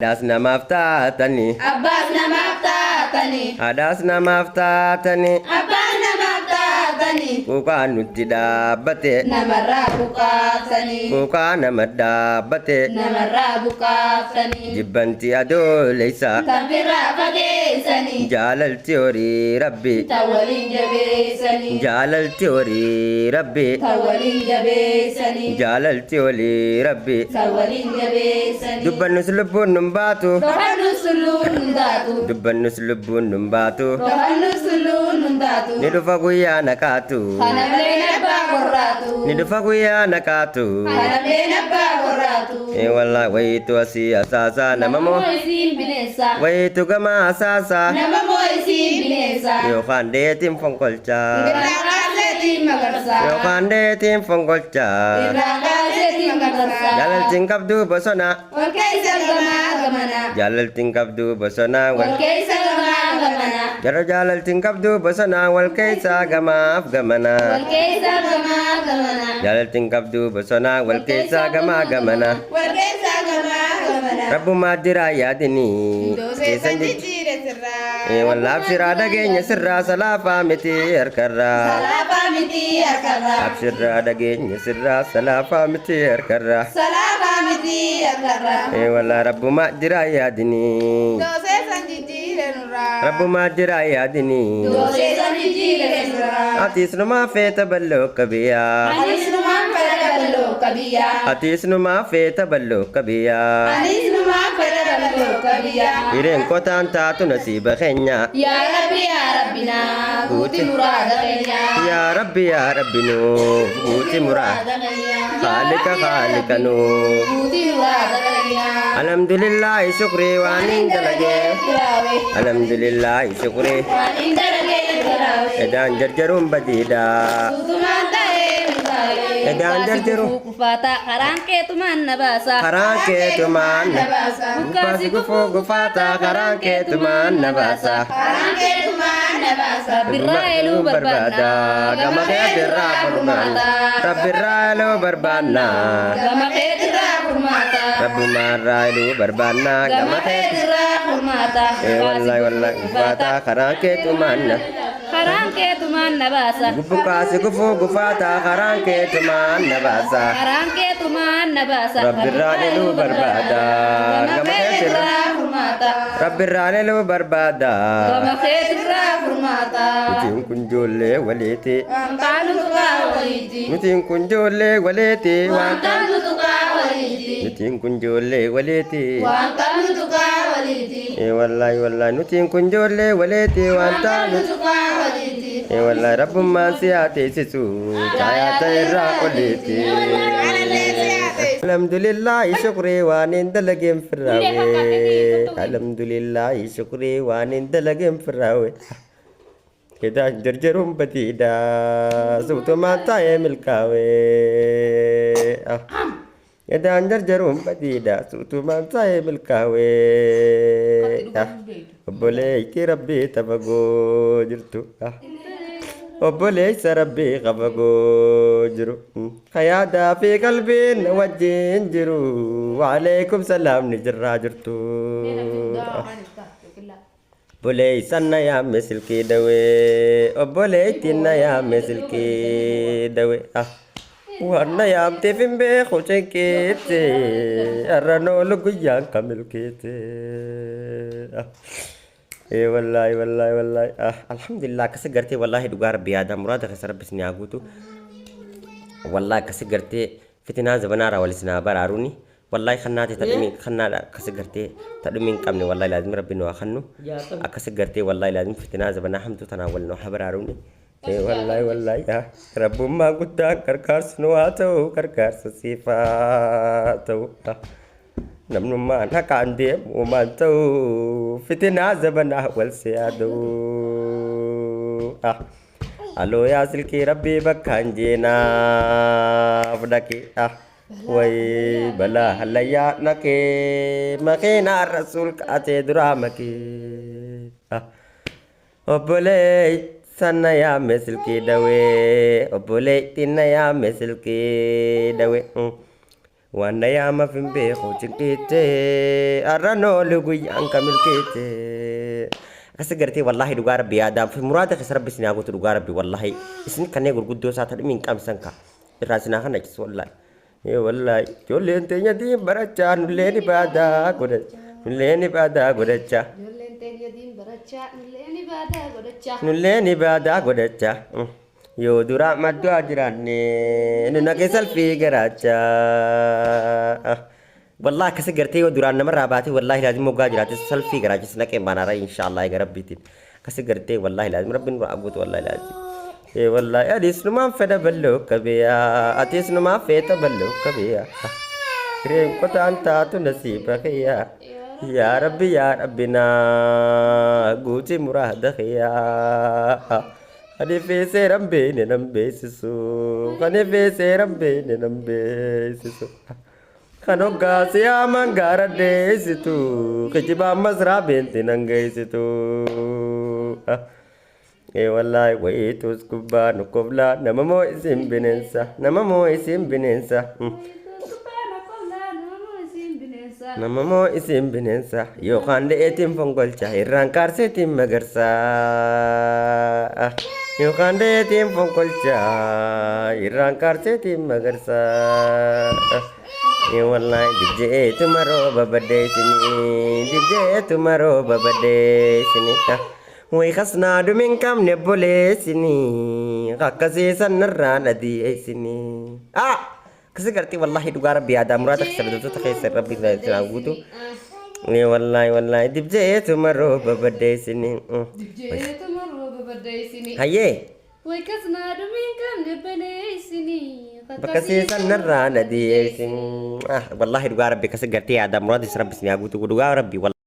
Adasna maftatani Abbasna maftatani Adasna maftatani Abbasna maftatani Kukaan nutti dhaabbate Namarraa buqaaftanii Kukaan nama dhaabbate Namarraa buqaaftanii Jibbanti adooleysa Tanfirraa fageessanii Jaalalti horii rabbi Tan waliin jabeessanii Jaalalti horii rabbi Tan waliin jabeessanii Jaalalti horii rabbi Tan waliin jabeessanii Dubbannus lubbuun nun baatu Dhohannu suluun nun taatu Dubbannus lubbuun nun baatu Dhohannu suluun nun taatu Ni dhufa guyyaa nakaatu Kana malee abbaa qorraatu Ni dhufa guyyaa nakaatu Kana malee abbaa qorraatu Wallah wayitu asii asaasa nama moo isiin bineensa wayitu gama asaasa Nama moo isiin bineensa yookaan deetiin fonkolchaa Irraa kaaseetiin magarsaa yookaan deetiin fonkolchaa Irraa kaaseetiin magarsaa jaalaltiin qabdu bosona Wal keessa gamaa gamana jaalaltiin qabdu bosona Wal keessa gamaa gamana jara jaalaltiin qabdu bosona wal keessa gamaaf gamana Wal keessa gamaa gamana jaalaltiin qabdu bosona wal keessa gamaa gamana Wal keessa gamaa gamana rabbumaa diraa yaadini Keessan jijjiire sirraa wallaaf siraa dhageenya sirraa salaafaa miti harkarraa Salaafaa miti harkarraa absirraa dhageenya sirraa salaafaa miti harkarraa Salaafaa miti harkarraa wallaa rabbumaa diraa yaadini Keessan jijjiire nurraa rabbumaa diraa yaadini Keessan jijjiire nurraa atiis numaa feeta balloo qabiyaa Anis numaan fedha balloo qabiyaa atiis numaa feeta balloo qabiyaa Anis numaan fedha balloo qabiyaa hireen qotaan taatu nasiiba keenya Yaa Rabbi naa guuti muraada keenya yaa rabbi nuu guuti muraada khaalika nuu Guuti muraada keenya alhamdulillahi shukrii waan hin dalagee alhamdulillahi shukrii Waan hin dalagee garaawe edaan jarjaruun badiidha Guutumaan ta'ee murtaa'e edaan jarjaru Kufaata karaan keetumaan na baasa karaan keetumaan Na baasa Mukaasi gufuu gufaata karaan keetumaan na baasa Karaan keetumaan na baasa Birraa eluu barbaadna gama keetirraa furmaata rabbirraa eluu barbaanna Gama keetirraa furmaata rabbumaarraa eluu barbaanna Gama gama keetirraa keetirraa furmaata wallahi gufaata karaan keetumaan na Karaan keetumaan na baasa Mukaasi gufuu gufaata karaan keetumaan na baasa Karaan keetumaan na baasa rabbirraa eluu barbaada Gama gama keetirraa keetirraa furmaata rabbirraa eluu barbaada Gama keetirraa furmaata nutiin kun ijoollee waliiti Waantaan tuqaa waliiti nutiin kun ijoollee waliiti Waantaan tuqaa waliiti nutiin kun ijoollee waliiti Waantaan tuqaa waliiti wallahi nutiin kun ijoollee waliiti wanta tuqaa waliiti wallahi rabbummaan si haa teessisu caayaata irraa oliiti alhamdulillahi shukrii waan hin dalageen firraawe alhamdulillahi shukrii waan hin dalageen firraawe edaan jarjaruun badiidha suutumaan taa'ee milkaawe edaan jarjaruun badiidha suutumaan taa'ee milkaawe obboleeyti rabbii tabagoo jirtu obboleessa rabbii qabagoo jiru hayaadaa fi qalbiin wajjin jiru waalaikum salaam ni jirraa jirtu obboleessan na yaame silkii dawee obboleettiin na yaame silkii dawee waan na yaamteef hin beeku cenkeette har'a noolu guyyaan kamilkeette wallahi alhamdulillah kasi gartee wallahi dhugaa rabbi yaada muraada keessa rabbi isin haa guutu wallahi kasi gartee fitinaa zabanaara wal isin haa baraaruuni wallahi kannaate tadhumi kannaadha kasi gartee tadhumi hin qabne wallahi laazim rabbi nu haa kannu akkasi gartee wallahi laazim fitinaa zabanaa hamtu tanaa wal nu haa baraaruuni wallahi rabbummaa guddaan gargaarsa nu haa ta'u gargaarsa siifaa ta'u namnummaan haqaan deemu maan ta'u fitinaa zabanaa wal siyaaduu aloo yaa silkii rabbii bakkaan jeenaaf dhaqe way balaa hallayyaa naqee makiinaa rasuul kaatee duraa makee obboleessan na yaame silkii dawee obboleettiin na yaame silkii dawee وانا يا ما في بيخو تنكيتي أرانو لغوي أنك ملكيتي كسجرتي والله دوغا ربي آدم في مراد خسر ربي سني أقول دوغا ربي والله اسمي كان يقول قدو ساعة من كام سنكا الراسنا خنا كيس والله يا والله جولي انت يدي برجع نليني بعدا قدر نليني بعدا قدر نليني بعدا قدر Yo dura madu ajirane nuna kesal fi garacha والله كسجرتي ودوران نمر راباتي والله لازم موجا جراتي سلفي garacha سنك إمبانا رأي إن شاء الله يا ربي تين كسجرتي والله لازم ربنا أبوت والله لازم إيه والله أديس نما فدا بلو كبيا أديس نما فيتا بلو كبيا كريم كتا أنت تنسيبك يا ربي نا غوتي مرادك يا Kani fese rambe ne nambe sisu kani fese rambe ne nambe sisu kano gasi amangara de situ kejiba masra benti nangai situ wallahi waitu skuba nukobla namamo isim binensa namamo isim binensa yo kande etim fongolcha irran karse tim magarsa yo kande etim fongolcha irran karse tim magarsa yo wallahi dije tumaro babade sini way khasna du min kam ne bole sini kakasi sanarra nadi sini كسرتي والله دوغار بيادا مراد كسرت تخيس ربي تلاغوتو ني والله دبجيت مرو ببدي سنين دبجيت مرو ببدي سنين هيي وي كسنا دمين كم نبلي سنين بكسي سنرا ندي سن والله دوغار بي كسرتي يا مراد ربي سنياغوتو دوغار ربي